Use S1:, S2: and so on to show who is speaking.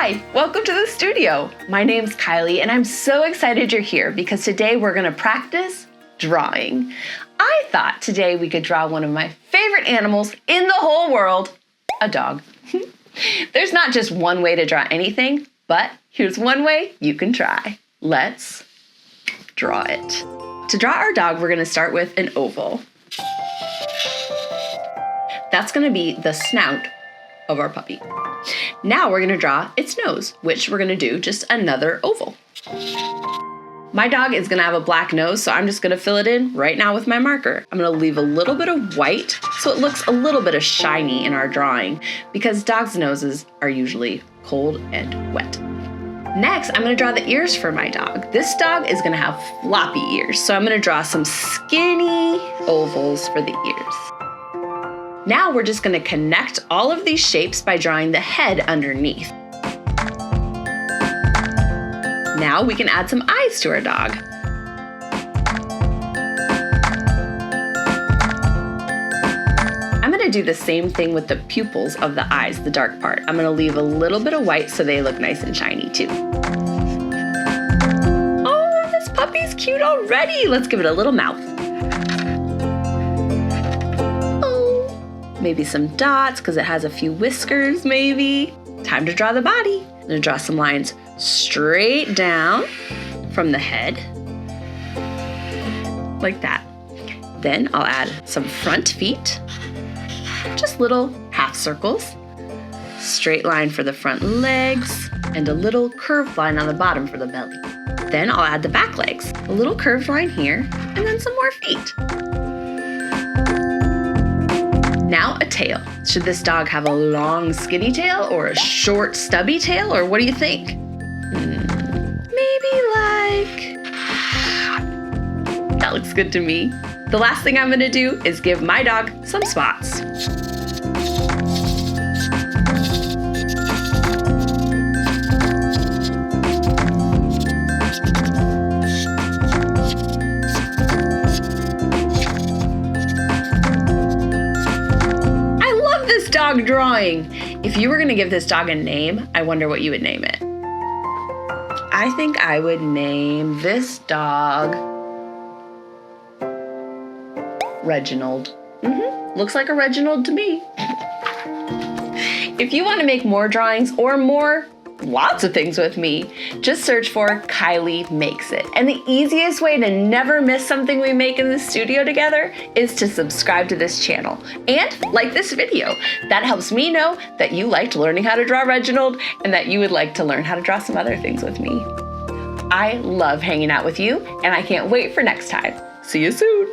S1: Hi, welcome to the studio. My name's Kylie and I'm so excited you're here because today we're gonna practice drawing. I thought today we could draw one of my favorite animals in the whole world, a dog. There's not just one way to draw anything, but here's one way you can try. Let's draw it. To draw our dog, we're gonna start with an oval. That's gonna be the snout of our puppy. Now we're gonna draw its nose, which we're gonna do just another oval. My dog is gonna have a black nose, so I'm just gonna fill it in right now with my marker. I'm gonna leave a little bit of white so it looks a little bit of shiny in our drawing because dogs' noses are usually cold and wet. Next, I'm gonna draw the ears for my dog. This dog is gonna have floppy ears, so I'm gonna draw some skinny ovals for the ears. Now we're just gonna connect all of these shapes by drawing the head underneath. Now we can add some eyes to our dog. I'm gonna do the same thing with the pupils of the eyes, the dark part. I'm gonna leave a little bit of white so they look nice and shiny too. Oh, this puppy's cute already. Let's give it a little mouth. Maybe some dots because it has a few whiskers maybe. Time to draw the body. I'm gonna draw some lines straight down from the head, like that. Then I'll add some front feet, just little half circles, straight line for the front legs, and a little curved line on the bottom for the belly. Then I'll add the back legs, a little curved line here, and then some more feet. Now a tail. Should this dog have a long skinny tail or a short stubby tail, or what do you think? Maybe like... That looks good to me. The last thing I'm gonna do is give my dog some spots. Dog drawing. If you were gonna give this dog a name, I wonder what you would name it. I think I would name this dog Reginald. Looks like a Reginald to me. If you want to make more drawings or lots of things with me, just search for Kylee Makes It. And the easiest way to never miss something we make in the studio together is to subscribe to this channel and like this video. That helps me know that you liked learning how to draw Reginald and that you would like to learn how to draw some other things with me. I love hanging out with you and I can't wait for next time. See you soon.